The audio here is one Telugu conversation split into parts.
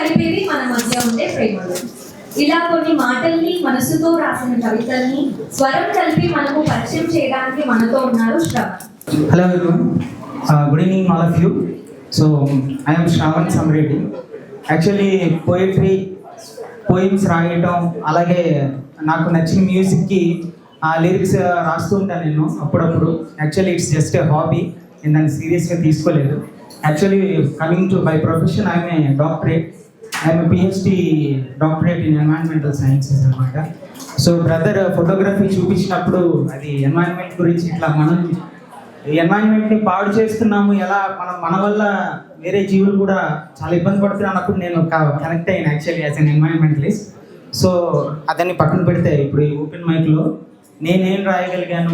కలిపేది మన మధ్య ఉండే ప్రేమలు. ఇలా కొన్ని మాటల్ని మనసుతో రాసిన కవితల్ని స్వరం కలిపి మనకు పరిచయం చేయడానికి మనతో ఉన్నారు Shravan. Hello everyone, good evening all of you. So I am Shravan Samreddy. Actually poems రాయటం, అలాగే నాకు నచ్చిన మ్యూజిక్కి లిరిక్స్ రాస్తూ ఉంటాను నేను అప్పుడప్పుడు. Actually it's just a hobby, నేను దాన్ని సీరియస్గా తీసుకోలేదు. Actually coming to buy profession I'm a doctorate, I'm a PhD doctorate in environmental sciences అనమాట. సో బ్రదర్ ఫోటోగ్రఫీ చూపించినప్పుడు అది ఎన్వైరన్మెంట్ గురించి, ఇట్లా మనం ఎన్వైరన్మెంట్ని పాడు చేస్తున్నాము, ఎలా మన వల్ల వేరే జీవులు కూడా చాలా ఇబ్బంది పడుతున్నాయి అన్నప్పుడు నేను కనెక్ట్ అయ్యాను actually as an environmentalist. So అతన్ని పక్కన పెడితే ఇప్పుడు ఈ ఓపెన్ మైక్లో నేనేం రాయగలిగాను,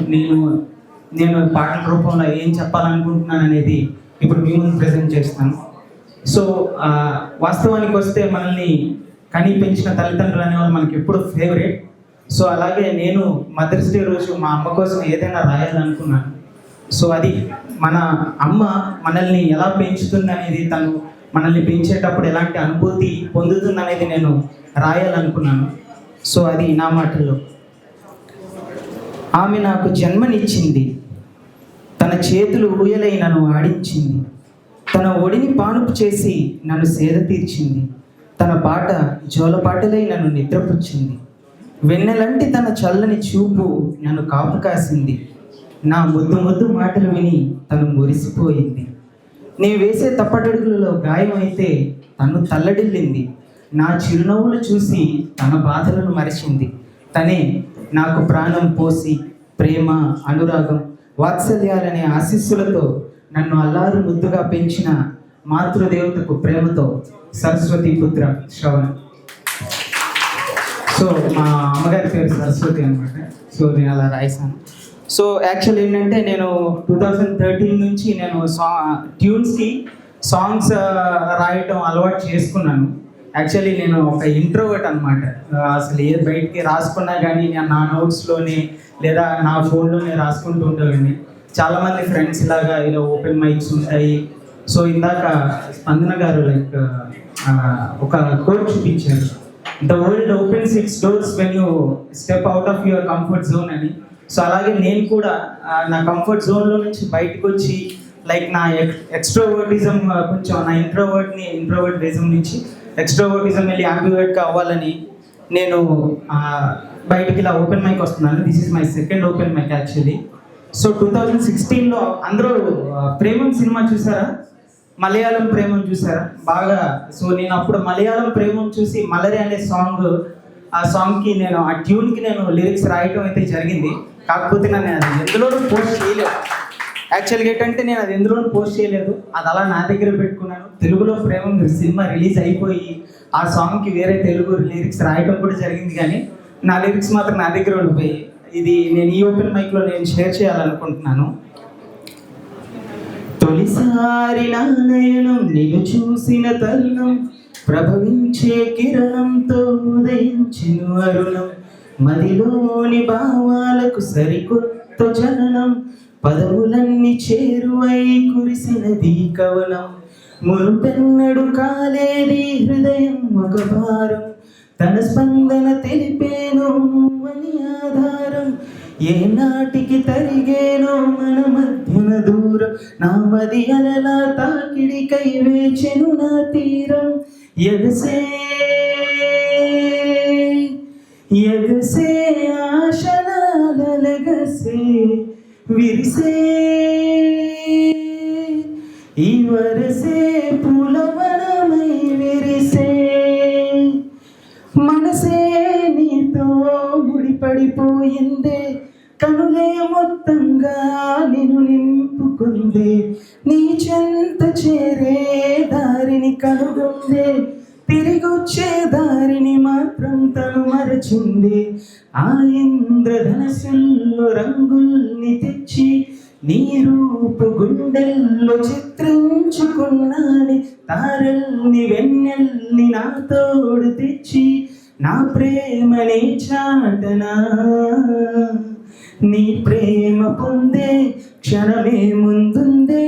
నేను పాటల రూపంలో ఏం చెప్పాలనుకుంటున్నాను అనేది ఇప్పుడు మీ ముందు ప్రజెంట్ చేస్తాను. సో వాస్తవానికి వస్తే మనల్ని కని పెంచిన తల్లిదండ్రులు అనేవాళ్ళు మనకి ఎప్పుడు ఫేవరెట్. సో అలాగే నేను మదర్స్ డే రోజు మా అమ్మ కోసం ఏదైనా రాయాలనుకున్నాను. సో అది మన అమ్మ మనల్ని ఎలా పెంచుతుంది అనేది, తను మనల్ని పెంచేటప్పుడు ఎలాంటి అనుభూతి పొందుతుంది అనేది నేను రాయాలనుకున్నాను. సో అది నా మాటల్లో. ఆమె నాకు జన్మనిచ్చింది, తన చేతులు ఊయలై నన్ను ఆడించింది, తన ఒడిని పానుపు చేసి నన్ను సేద తీర్చింది, తన పాట జోలపాటలై నన్ను నిద్రపుచ్చింది, వెన్నెలంటి తన చల్లని చూపు నన్ను కాపు కాసింది, నా ముద్దు మాటలు విని తను మురిసిపోయింది, నీ వేసే తప్పటడుగులలో గాయమైతే తను తల్లడిల్లింది, నా చిరునవ్వులు చూసి తన బాధలను మరిచింది, తనే నాకు ప్రాణం పోసి ప్రేమ, అనురాగం, వాత్సల్యాలనే ఆశీస్సులతో నన్ను అల్లారు ముద్దుగా పెంచిన మాతృదేవతకు ప్రేమతో సరస్వతి పుత్ర శ్రవణ్. సో మా అమ్మగారి పేరు సరస్వతి అనమాట. సో నేను అలా రాయిస్తాను. సో యాక్చువల్ ఏంటంటే నేను 2013 నుంచి నేను ట్యూన్స్కి సాంగ్స్ రాయటం అలవాటు చేసుకున్నాను. యాక్చువల్లీ నేను ఒక ఇంట్రోవర్ట్ అనమాట. అసలు ఏ బయటికి రాసుకున్నా కానీ నేను నా నోట్స్లోనే లేదా నా ఫోన్లోనే రాసుకుంటూ ఉండేవాడిని. చాలామంది ఫ్రెండ్స్ లాగా ఇలా ఓపెన్ మైక్స్ ఉంటాయి. సో ఇందాక స్పందన గారు ఒక కోట్ చూపించారు, the world opens it's doors when you step out of your comfort zone అని. సో అలాగే నేను కూడా నా కంఫర్ట్ జోన్లో నుంచి బయటకు వచ్చి నా ఎక్స్ట్రోవర్టిజం కొంచెం నా ఇంట్రోవర్టిజం నుంచి ఎక్స్ట్రోవర్టిజం వెళ్ళి యాంబివర్ట్గా అవ్వాలని నేను బయటికి ఇలా ఓపెన్ మైక్ వస్తున్నాను. This is my second open mic actually. So 2016లో అందరూ ప్రేమం సినిమా చూసారా? మలయాళం ప్రేమం చూసారా బాగా? సో నేను అప్పుడు మలయాళం ప్రేమం చూసి మలరి అనే ఆ సాంగ్కి నేను ఆ ట్యూన్కి నేను లిరిక్స్ రాయటం అయితే జరిగింది. కాకపోతే నేను అది ఎందులోనూ పోస్ట్ చేయలేదు. యాక్చువల్గా ఏంటంటే నేను అది ఎందులోనూ పోస్ట్ చేయలేదు, అది అలా నా దగ్గర పెట్టుకున్నాను. తెలుగులో ప్రేమం సినిమా రిలీజ్ అయిపోయి ఆ సాంగ్కి వేరే తెలుగు లిరిక్స్ రాయటం కూడా జరిగింది, కానీ నా లిరిక్స్ మాత్రం నా దగ్గర ఉండిపోయి ఇది నేను ఈ ఓపెన్ మైక్లో నేను షేర్ చేయాలనుకుంటున్నాను. తొలిసారి నా నయనం నిన్ను చూసిన తరుణం, ప్రభవించే కిరణంతో ఉదయించెను అరుణం, మదిలోని భావాలకు సరికొత్త జననం, పదవులన్నీ చేరువై కురిసినది కవనం, మురుపెన్నడు కాలేది హృదయం ఒక భారం, తన స్పందన తెలిపేను నువ్వని ఆధారం, ఏ నాటికి తరిగేనో మన మధ్యన దూరం, నా మది అలలా తాకిడికై వేచెను నా తీరం, ఎగసే ఆశలగసే విరిసే ఈ వరసే పులవనమై విరిసే, మనసే నీతో ముడిపడిపోయిందే, కనులే మొత్తంగా నిన్ను నింపుకుందే, నీ చెంత చేరే దారిని కనుగొందే, తిరిగొచ్చే దారిని మాత్రం తను మరచింది, ఆ ఇంద్రధనస్సుల్లో రంగుల్ని తెచ్చి నీ రూపు గుండెల్లో చిత్రించుకున్నాని, తారల్ని వెన్నెల్ని నా తోడు తెచ్చి నా ప్రేమనే చాటనా, నీ ప్రేమ పొందే క్షణమే ముందుందే,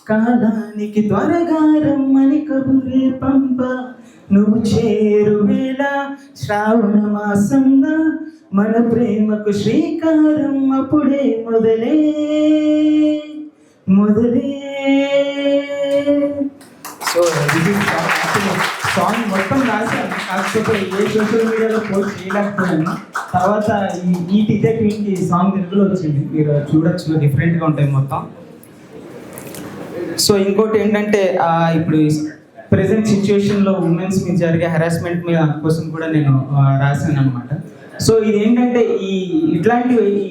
కాలానికి త్వరగా రమ్మని కబురే పంప, నువ్వు చేరువేళ శ్రావణ మాసంగా మన ప్రేమకు శ్రీకారం అప్పుడే మొదలే సో ఇది సాంగ్ మొత్తం రాశాను, కాకపోతే ఏ సోషల్ మీడియాలో పోస్ట్ చేయలేకపోయాను. తర్వాత ఈ టీజే క్వీన్కి సాంగ్ తెలుగులో వచ్చింది, మీరు చూడొచ్చు, డిఫరెంట్గా ఉంటాయి మొత్తం. సో ఇంకోటి ఏంటంటే ఇప్పుడు ప్రజెంట్ సిచ్యువేషన్లో ఉమెన్స్ మీద జరిగే హెరాస్మెంట్ మీద కోసం కూడా నేను రాశాను అనమాట. సో ఇది ఏంటంటే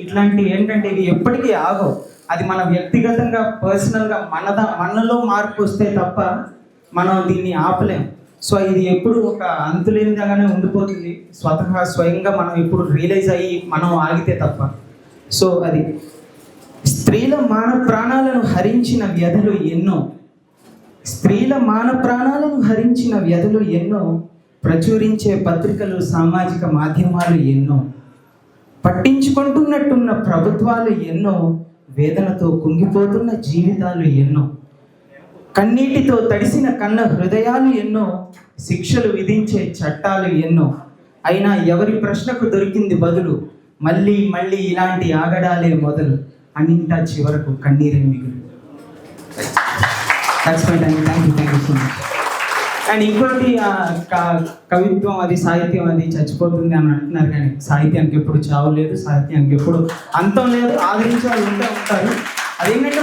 ఇట్లాంటివి ఏంటంటే ఇవి ఎప్పటికీ ఆగవు. అది మన వ్యక్తిగతంగా పర్సనల్గా మనలో మార్పు వస్తే తప్ప మనం దీన్ని ఆపలేం. సో ఇది ఎప్పుడు ఒక అంతులేనిదాగానే ఉండిపోతుంది, స్వయంగా మనం ఎప్పుడు రియలైజ్ అయ్యి మనం ఆగితే తప్ప. సో అది స్త్రీల మాన ప్రాణాలను హరించిన వ్యధలు ఎన్నో, ప్రచురించే పత్రికలు, సామాజిక మాధ్యమాలు ఎన్నో, పట్టించుకుంటున్నట్టున్న ప్రభుత్వాలు ఎన్నో, వేదనతో కుంగిపోతున్న జీవితాలు ఎన్నో, కన్నీటితో తడిసిన కన్న హృదయాలు ఎన్నో, శిక్షలు విధించే చట్టాలు ఎన్నో. అయినా ఎవరి ప్రశ్నకు దొరికింది బదులు, మళ్ళీ మళ్ళీ ఇలాంటి ఆగడాలే మొదలు, అన్నింటా చివరకు కన్నీరే మిగులు. Thank you so much. And ఇంకోటి కవిత్వం అది, సాహిత్యం అది చచ్చిపోతుంది అని అంటున్నారు, కానీ సాహిత్యానికి ఎప్పుడు చావు లేదు, సాహిత్యానికి ఎప్పుడు అంతం లేదు, ఆదరించే వాళ్ళు ఉంటారు. అదేంటంటే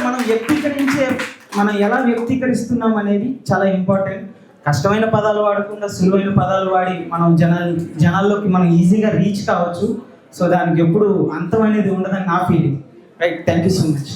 మనం ఎలా వ్యక్తీకరిస్తున్నాం అనేది చాలా ఇంపార్టెంట్. కష్టమైన పదాలు వాడకుండా సులువైన పదాలు వాడి మనం జనాల్లోకి మనం ఈజీగా రీచ్ కావచ్చు. సో దానికి ఎప్పుడు అంతం అనేది ఉండదని నా feeling. Right, thank you so much.